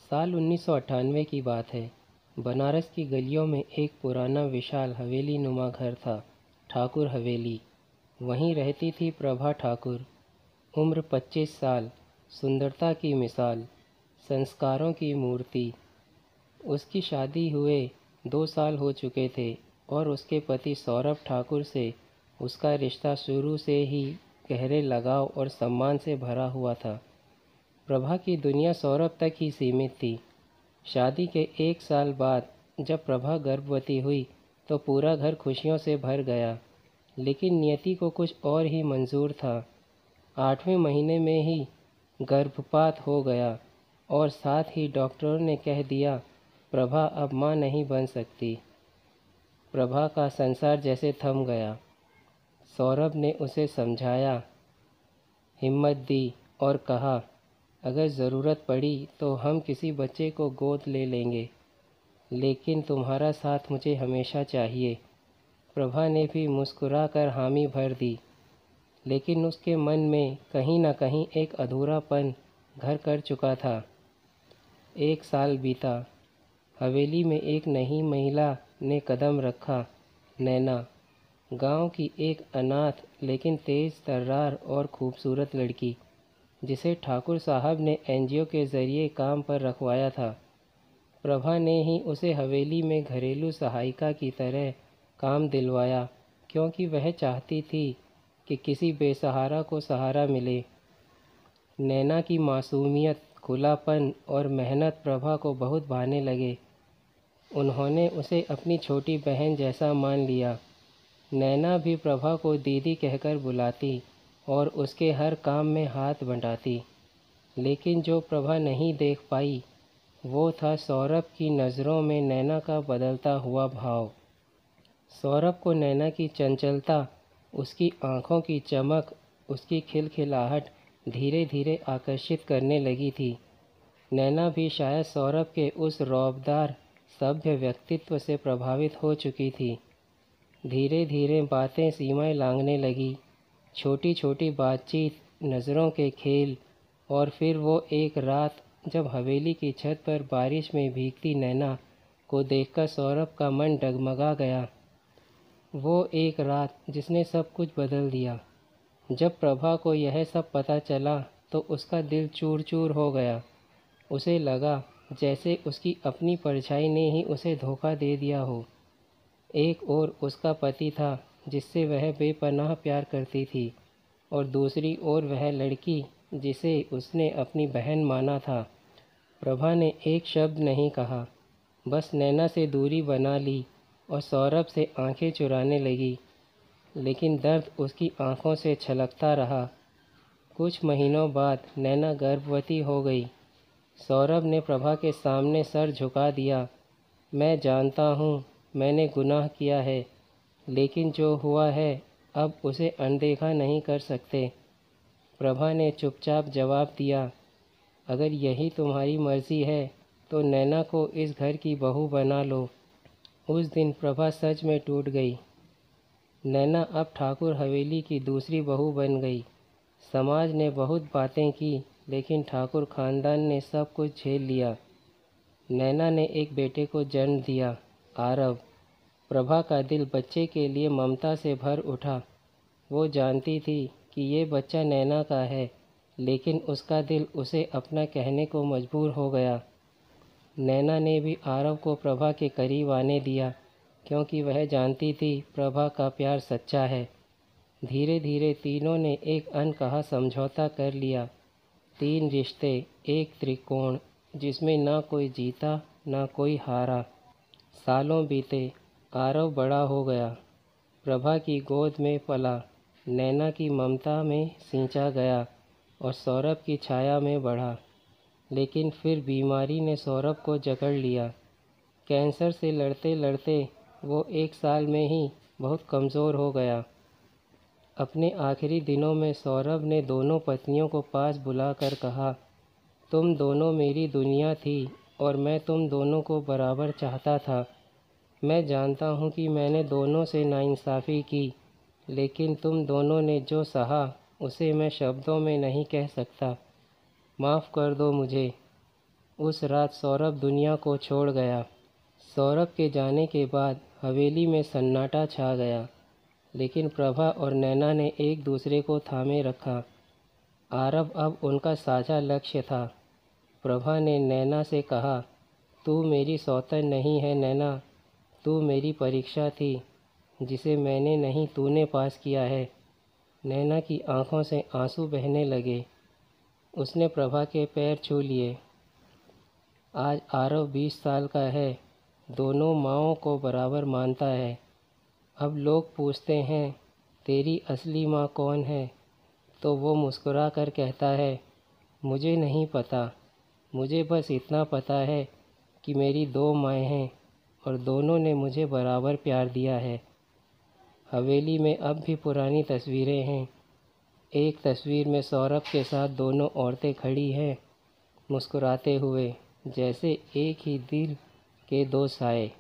साल 1998 की बात है। बनारस की गलियों में एक पुराना विशाल हवेली नुमा घर था, ठाकुर हवेली। वहीं रहती थी प्रभा ठाकुर। उम्र 25 साल, सुंदरता की मिसाल, संस्कारों की मूर्ति। उसकी शादी हुए 2 साल हो चुके थे और उसके पति सौरभ ठाकुर से उसका रिश्ता शुरू से ही गहरे लगाव और सम्मान से भरा हुआ था। प्रभा की दुनिया सौरभ तक ही सीमित थी। शादी के 1 साल बाद जब प्रभा गर्भवती हुई तो पूरा घर खुशियों से भर गया, लेकिन नियति को कुछ और ही मंजूर था। 8वें महीने में ही गर्भपात हो गया और साथ ही डॉक्टरों ने कह दिया, प्रभा अब मां नहीं बन सकती। प्रभा का संसार जैसे थम गया। सौरभ ने उसे समझाया, हिम्मत दी और कहा, अगर ज़रूरत पड़ी तो हम किसी बच्चे को गोद ले लेंगे, लेकिन तुम्हारा साथ मुझे हमेशा चाहिए। प्रभा ने भी मुस्कुराकर हामी भर दी, लेकिन उसके मन में कहीं न कहीं एक अधूरापन घर कर चुका था। 1 साल बीता। हवेली में एक नई महिला ने कदम रखा, नैना। गांव की एक अनाथ लेकिन तेज तर्रार और खूबसूरत लड़की, जिसे ठाकुर साहब ने एनजीओ के ज़रिए काम पर रखवाया था। प्रभा ने ही उसे हवेली में घरेलू सहायिका की तरह काम दिलवाया, क्योंकि वह चाहती थी कि किसी बेसहारा को सहारा मिले। नैना की मासूमियत, खुलापन और मेहनत प्रभा को बहुत भाने लगे। उन्होंने उसे अपनी छोटी बहन जैसा मान लिया। नैना भी प्रभा को दीदी कहकर बुलाती और उसके हर काम में हाथ बंटाती। लेकिन जो प्रभा नहीं देख पाई वो था सौरभ की नज़रों में नैना का बदलता हुआ भाव। सौरभ को नैना की चंचलता, उसकी आँखों की चमक, उसकी खिलखिलाहट धीरे धीरे आकर्षित करने लगी थी। नैना भी शायद सौरभ के उस रौबदार सभ्य व्यक्तित्व से प्रभावित हो चुकी थी। धीरे धीरे बातें सीमाएं लांघने लगी, छोटी छोटी बातचीत, नज़रों के खेल। और फिर वो एक रात जब हवेली की छत पर बारिश में भीगती नैना को देखकर सौरभ का मन डगमगा गया। वो एक रात जिसने सब कुछ बदल दिया। जब प्रभा को यह सब पता चला तो उसका दिल चूर चूर हो गया। उसे लगा जैसे उसकी अपनी परछाई ने ही उसे धोखा दे दिया हो। एक ओर उसका पति था जिससे वह बेपनाह प्यार करती थी, और दूसरी ओर वह लड़की जिसे उसने अपनी बहन माना था। प्रभा ने एक शब्द नहीं कहा, बस नैना से दूरी बना ली और सौरभ से आंखें चुराने लगी। लेकिन दर्द उसकी आंखों से छलकता रहा। कुछ महीनों बाद नैना गर्भवती हो गई। सौरभ ने प्रभा के सामने सर झुका दिया। मैं जानता हूँ मैंने गुनाह किया है, लेकिन जो हुआ है अब उसे अनदेखा नहीं कर सकते। प्रभा ने चुपचाप जवाब दिया, अगर यही तुम्हारी मर्ज़ी है तो नैना को इस घर की बहू बना लो। उस दिन प्रभा सच में टूट गई। नैना अब ठाकुर हवेली की दूसरी बहू बन गई। समाज ने बहुत बातें की, लेकिन ठाकुर ख़ानदान ने सब कुछ झेल लिया। नैना ने एक बेटे को जन्म दिया, आरव। प्रभा का दिल बच्चे के लिए ममता से भर उठा। वो जानती थी कि ये बच्चा नैना का है, लेकिन उसका दिल उसे अपना कहने को मजबूर हो गया। नैना ने भी आरव को प्रभा के करीब आने दिया, क्योंकि वह जानती थी प्रभा का प्यार सच्चा है। धीरे धीरे तीनों ने एक अनकहा समझौता कर लिया। 3 रिश्ते, एक त्रिकोण, जिसमें ना कोई जीता ना कोई हारा। सालों बीते। आरव बड़ा हो गया, प्रभा की गोद में पला, नैना की ममता में सींचा गया और सौरभ की छाया में बढ़ा। लेकिन फिर बीमारी ने सौरभ को जकड़ लिया। कैंसर से लड़ते लड़ते वो 1 साल में ही बहुत कमज़ोर हो गया। अपने आखिरी दिनों में सौरभ ने दोनों पत्नियों को पास बुलाकर कहा, तुम दोनों मेरी दुनिया थी और मैं तुम दोनों को बराबर चाहता था। मैं जानता हूँ कि मैंने दोनों से नाइंसाफ़ी की, लेकिन तुम दोनों ने जो सहा उसे मैं शब्दों में नहीं कह सकता। माफ़ कर दो मुझे। उस रात सौरभ दुनिया को छोड़ गया। सौरभ के जाने के बाद हवेली में सन्नाटा छा गया, लेकिन प्रभा और नैना ने एक दूसरे को थामे रखा। आरव अब उनका साझा लक्ष्य था। प्रभा ने नैना से कहा, तू मेरी सौतन नहीं है नैना, तू मेरी परीक्षा थी जिसे मैंने नहीं तूने पास किया है। नैना की आंखों से आंसू बहने लगे। उसने प्रभा के पैर छू लिए। आज आरव 20 साल का है, दोनों माँओं को बराबर मानता है। अब लोग पूछते हैं, तेरी असली माँ कौन है? तो वो मुस्कुरा कर कहता है, मुझे नहीं पता, मुझे बस इतना पता है कि मेरी 2 माएँ हैं और दोनों ने मुझे बराबर प्यार दिया है। हवेली में अब भी पुरानी तस्वीरें हैं। एक तस्वीर में सौरभ के साथ दोनों औरतें खड़ी हैं, मुस्कुराते हुए, जैसे एक ही दिल के 2 साए।